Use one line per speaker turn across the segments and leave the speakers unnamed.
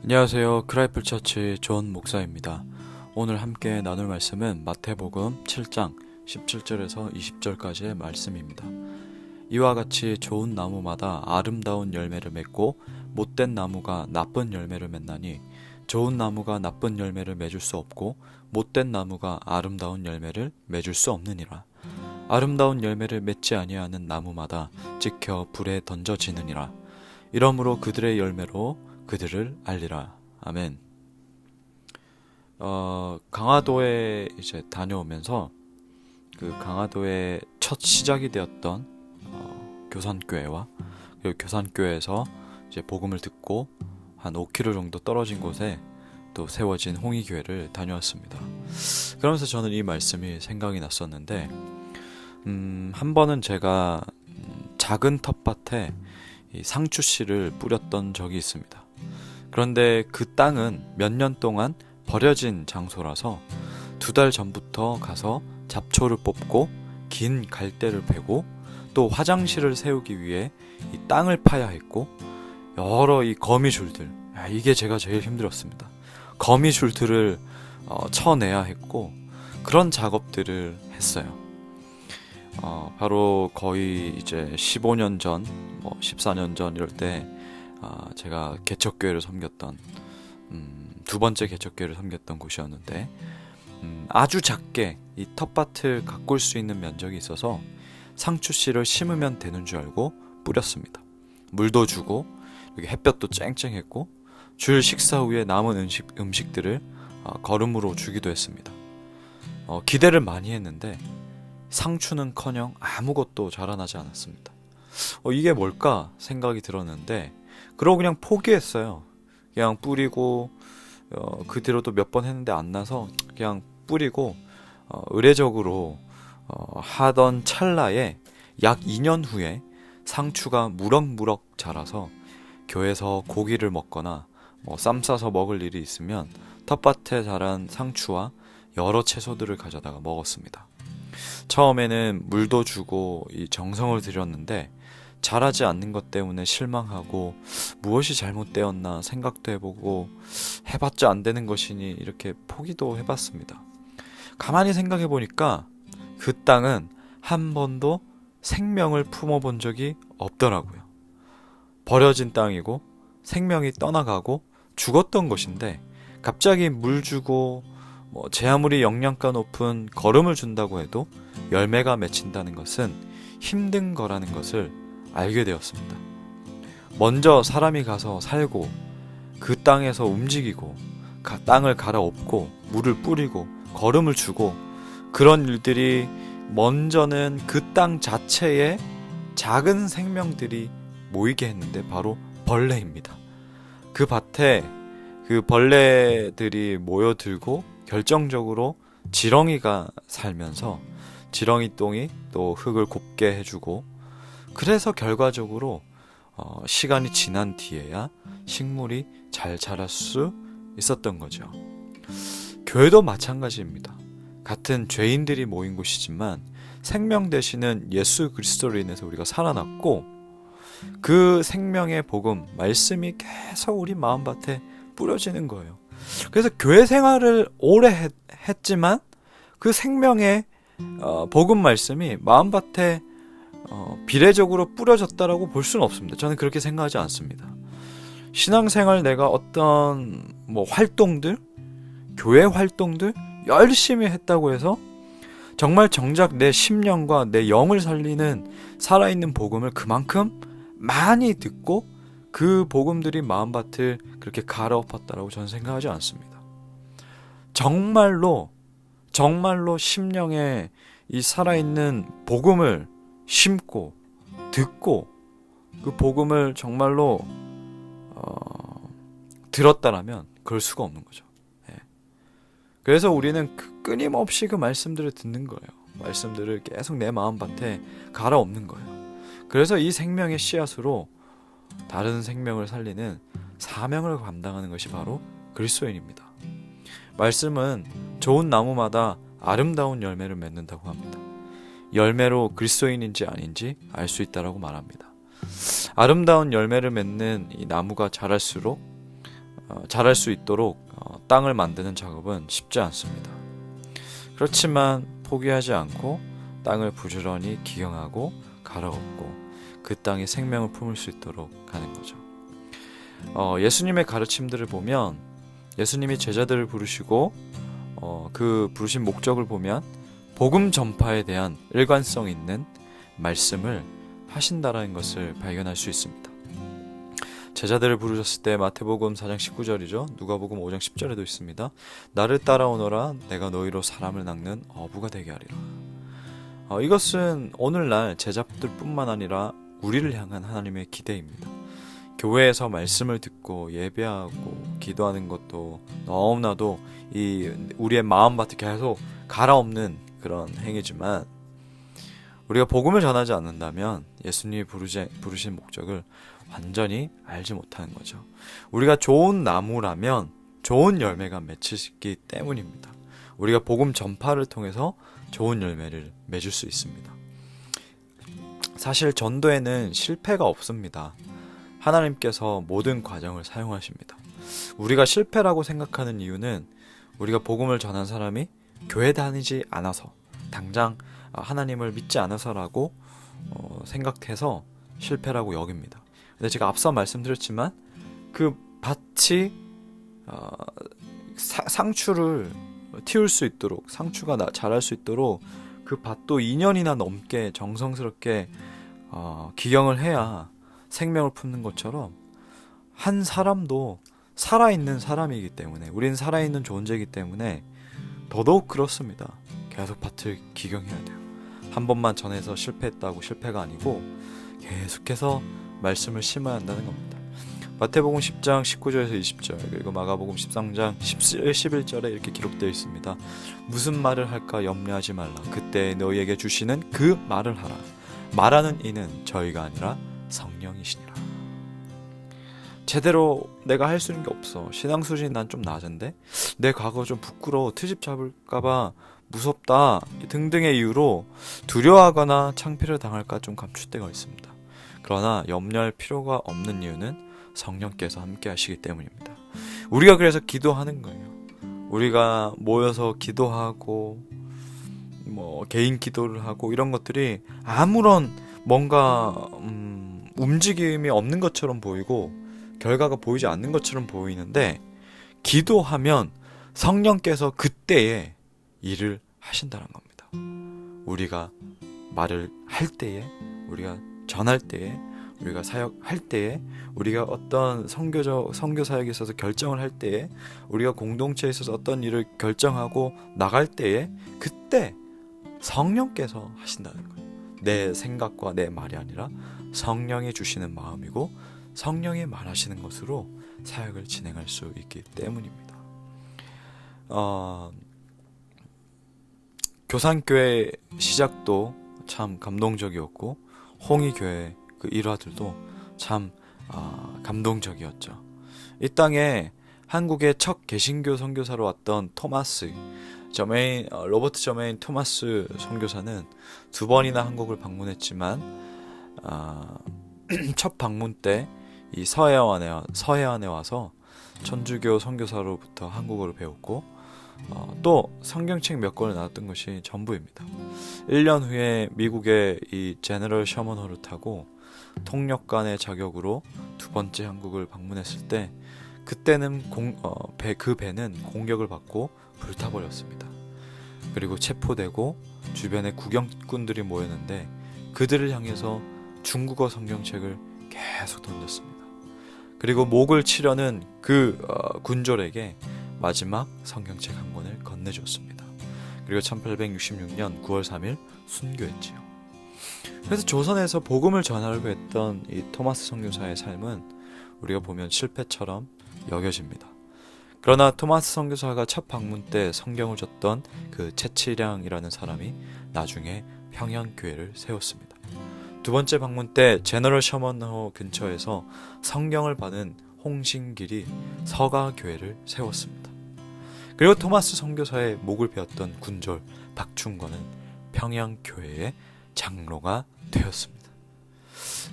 안녕하세요. 크라이플 처치 존 목사입니다. 오늘 함께 나눌 말씀은 마태복음 7장 17절에서 20절까지의 말씀입니다. 이와 같이 좋은 나무마다 아름다운 열매를 맺고 못된 나무가 나쁜 열매를 맺나니 좋은 나무가 나쁜 열매를 맺을 수 없고 못된 나무가 아름다운 열매를 맺을 수 없느니라. 아름다운 열매를 맺지 아니하는 나무마다 찍혀 불에 던져지느니라. 이러므로 그들의 열매로 그들을 알리라. 아멘. 강화도에 이제 다녀오면서 그 강화도의 첫 시작이 되었던 교산교회와 그리고 교산교회에서 이제 복음을 듣고 한 5km 정도 떨어진 곳에 또 세워진 홍익교회를 다녀왔습니다. 그러면서 저는 이 말씀이 생각이 났었는데, 한 번은 제가 작은 텃밭에 이 상추씨를 뿌렸던 적이 있습니다. 그런데 그 땅은 몇 년 동안 버려진 장소라서 2달 전부터 가서 잡초를 뽑고 긴 갈대를 베고 또 화장실을 세우기 위해 이 땅을 파야 했고 여러 이 거미줄들, 이게 제가 제일 힘들었습니다. 거미줄들을 쳐내야 했고 그런 작업들을 했어요. 바로 거의 이제 15년 전, 14년 전 이럴 때 제가 개척교회를 섬겼던 두 번째 개척교회를 섬겼던 곳이었는데, 아주 작게 이 텃밭을 가꿀 수 있는 면적이 있어서 상추씨를 심으면 되는 줄 알고 뿌렸습니다. 물도 주고 여기 햇볕도 쨍쨍했고 주일 식사 후에 남은 음식들을 거름으로 주기도 했습니다. 기대를 많이 했는데 상추는커녕 아무것도 자라나지 않았습니다. 이게 뭘까 생각이 들었는데 그러고 그냥 포기했어요. 그냥 뿌리고 그 뒤로도 몇 번 했는데 안 나서 그냥 뿌리고 의례적으로 하던 찰나에 약 2년 후에 상추가 무럭무럭 자라서 교회에서 고기를 먹거나 쌈 싸서 먹을 일이 있으면 텃밭에 자란 상추와 여러 채소들을 가져다가 먹었습니다. 처음에는 물도 주고 이 정성을 들였는데 자라지 않는 것 때문에 실망하고 무엇이 잘못되었나 생각도 해보고 해봤자 안 되는 것이니 이렇게 포기도 해봤습니다. 가만히 생각해보니까 그 땅은 한 번도 생명을 품어본 적이 없더라고요. 버려진 땅이고 생명이 떠나가고 죽었던 것인데 갑자기 물 주고 제 아무리 영양가 높은 거름을 준다고 해도 열매가 맺힌다는 것은 힘든 거라는 것을 알게 되었습니다. 먼저 사람이 가서 살고 그 땅에서 움직이고 땅을 갈아엎고 물을 뿌리고 거름을 주고 그런 일들이 먼저는 그 땅 자체에 작은 생명들이 모이게 했는데 바로 벌레입니다. 그 밭에 그 벌레들이 모여들고 결정적으로 지렁이가 살면서 지렁이 똥이 또 흙을 곱게 해주고 그래서 결과적으로 시간이 지난 뒤에야 식물이 잘 자랄 수 있었던 거죠. 교회도 마찬가지입니다. 같은 죄인들이 모인 곳이지만 생명 되시는 예수 그리스도로 인해서 우리가 살아났고 그 생명의 복음, 말씀이 계속 우리 마음밭에 뿌려지는 거예요. 그래서 교회 생활을 오래 했지만 그 생명의 복음 말씀이 마음밭에 비례적으로 뿌려졌다라고 볼 수는 없습니다. 저는 그렇게 생각하지 않습니다. 신앙생활 내가 어떤 활동들, 교회 활동들 열심히 했다고 해서 정말 정작 내 심령과 내 영을 살리는 살아있는 복음을 그만큼 많이 듣고 그 복음들이 마음밭을 그렇게 갈아엎었다라고 저는 생각하지 않습니다. 정말로 심령에 이 살아있는 복음을 심고 듣고 그 복음을 정말로 들었다라면 그럴 수가 없는 거죠. 그래서 우리는 끊임없이 그 말씀들을 듣는 거예요. 말씀들을 계속 내 마음밭에 갈아엎는 거예요. 그래서 이 생명의 씨앗으로 다른 생명을 살리는 사명을 감당하는 것이 바로 그리스도인입니다. 말씀은 좋은 나무마다 아름다운 열매를 맺는다고 합니다. 열매로 그리스도인인지 아닌지 알 수 있다라고 말합니다. 아름다운 열매를 맺는 이 나무가 자랄수록 자랄 수 있도록 땅을 만드는 작업은 쉽지 않습니다. 그렇지만 포기하지 않고 땅을 부지런히 기경하고 갈아엎고 그 땅에 생명을 품을 수 있도록 하는 거죠. 예수님의 가르침들을 보면 예수님이 제자들을 부르시고 그 부르신 목적을 보면 복음 전파에 대한 일관성 있는 말씀을 하신다라는 것을 발견할 수 있습니다. 제자들을 부르셨을 때 마태복음 4장 19절이죠. 누가복음 5장 10절에도 있습니다. 나를 따라오너라 내가 너희로 사람을 낚는 어부가 되게 하리라. 이것은 오늘날 제자들뿐만 아니라 우리를 향한 하나님의 기대입니다. 교회에서 말씀을 듣고 예배하고 기도하는 것도 너무나도 우리의 마음밭을 계속 갈아엎는 그런 행위지만 우리가 복음을 전하지 않는다면 예수님이 부르신 목적을 완전히 알지 못하는 거죠. 우리가 좋은 나무라면 좋은 열매가 맺히기 때문입니다. 우리가 복음 전파를 통해서 좋은 열매를 맺을 수 있습니다. 사실 전도에는 실패가 없습니다. 하나님께서 모든 과정을 사용하십니다. 우리가 실패라고 생각하는 이유는 우리가 복음을 전한 사람이 교회 다니지 않아서 당장 하나님을 믿지 않아서라고 생각해서 실패라고 여깁니다. 근데 제가 앞서 말씀드렸지만 그 밭이 상추를 틔울 수 있도록 상추가 자랄 수 있도록 그 밭도 2년이나 넘게 정성스럽게 기경을 해야 생명을 품는 것처럼 한 사람도 살아있는 사람이기 때문에 우리는 살아있는 존재이기 때문에 더더욱 그렇습니다. 계속 밭을 기경해야 돼요. 한 번만 전해서 실패했다고 실패가 아니고 계속해서 말씀을 심어야 한다는 겁니다. 마태복음 10장 19절에서 20절 그리고 마가복음 13장 11절에 이렇게 기록되어 있습니다. 무슨 말을 할까 염려하지 말라. 그때 너희에게 주시는 그 말을 하라. 말하는 이는 저희가 아니라 성령이시니라. 제대로 내가 할 수 있는 게 없어. 신앙 수준이 난 좀 낮은데 내 과거 좀 부끄러워. 트집 잡을까봐 무섭다 등등의 이유로 두려워하거나 창피를 당할까 좀 감출 때가 있습니다. 그러나 염려할 필요가 없는 이유는 성령께서 함께 하시기 때문입니다. 우리가 그래서 기도하는 거예요. 우리가 모여서 기도하고 개인 기도를 하고 이런 것들이 아무런 뭔가 움직임이 없는 것처럼 보이고 결과가 보이지 않는 것처럼 보이는데 기도하면 성령께서 그때에 일을 하신다는 겁니다. 우리가 말을 할 때에 우리가 전할 때에 우리가 사역할 때에 우리가 어떤 선교 사역에 있어서 결정을 할 때에 우리가 공동체에 있어서 어떤 일을 결정하고 나갈 때에 그때 성령께서 하신다는 거예요. 내 생각과 내 말이 아니라 성령이 주시는 마음이고 성령이 말하시는 것으로 사역을 진행할 수 있기 때문입니다. 교산교회 시작도 참 감동적이었고 홍의교회 그 일화들도 참 감동적이었죠. 이 땅에 한국의 첫 개신교 선교사로 왔던 로버트 저메인 토마스 선교사는 2번이나 한국을 방문했지만 첫 방문 때 이 서해안에 와서 천주교 선교사로부터 한국어를 배웠고 또 성경책 몇 권을 나눴던 것이 전부입니다. 1년 후에 미국의 이 제너럴 셔먼호를 타고 통역관의 자격으로 2번째 한국을 방문했을 때 그때는 그 배는 공격을 받고 불타버렸습니다. 그리고 체포되고 주변에 구경꾼들이 모였는데 그들을 향해서 중국어 성경책을 계속 던졌습니다. 그리고 목을 치려는 그 군졸에게 마지막 성경책 한 권을 건네줬습니다. 그리고 1866년 9월 3일 순교했지요. 그래서 조선에서 복음을 전하려고 했던 이 토마스 선교사의 삶은 우리가 보면 실패처럼 여겨집니다. 그러나 토마스 선교사가 첫 방문 때 성경을 줬던 그 채치량이라는 사람이 나중에 평양교회를 세웠습니다. 2번째 방문 때 제너럴 셔먼호 근처에서 성경을 받은 홍신길이 서가교회를 세웠습니다. 그리고 토마스 선교사의 목을 베었던 군졸 박충권은 평양교회의 장로가 되었습니다.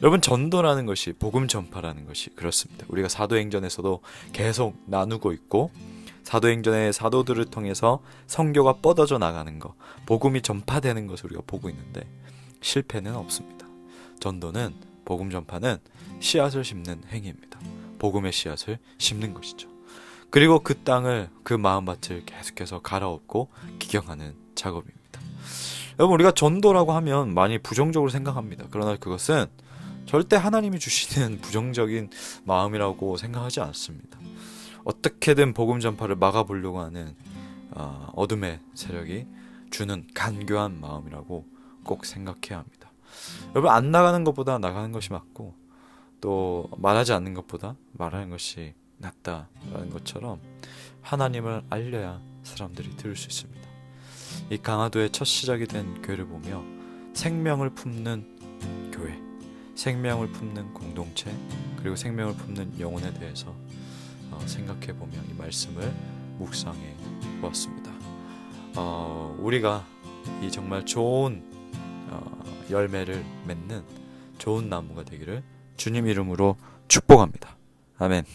여러분, 전도라는 것이, 복음 전파라는 것이 그렇습니다. 우리가 사도행전에서도 계속 나누고 있고, 사도행전의 사도들을 통해서 선교가 뻗어져 나가는 것, 복음이 전파되는 것을 우리가 보고 있는데 실패는 없습니다. 전도는, 복음 전파는 씨앗을 심는 행위입니다. 복음의 씨앗을 심는 것이죠. 그리고 그 땅을, 그 마음밭을 계속해서 갈아엎고 기경하는 작업입니다. 여러분, 우리가 전도라고 하면 많이 부정적으로 생각합니다. 그러나 그것은 절대 하나님이 주시는 부정적인 마음이라고 생각하지 않습니다. 어떻게든 복음 전파를 막아보려고 하는 어둠의 세력이 주는 간교한 마음이라고 꼭 생각해야 합니다. 여러분, 안 나가는 것보다 나가는 것이 맞고, 또 말하지 않는 것보다 말하는 것이 낫다라는 것처럼 하나님을 알려야 사람들이 들을 수 있습니다. 이 강화도의 첫 시작이 된 교회를 보며 생명을 품는 교회, 생명을 품는 공동체, 그리고 생명을 품는 영혼에 대해서 생각해보며 이 말씀을 묵상해 보았습니다. 우리가 이 정말 좋은 열매를 맺는 좋은 나무가 되기를 주님 이름으로 축복합니다. 아멘.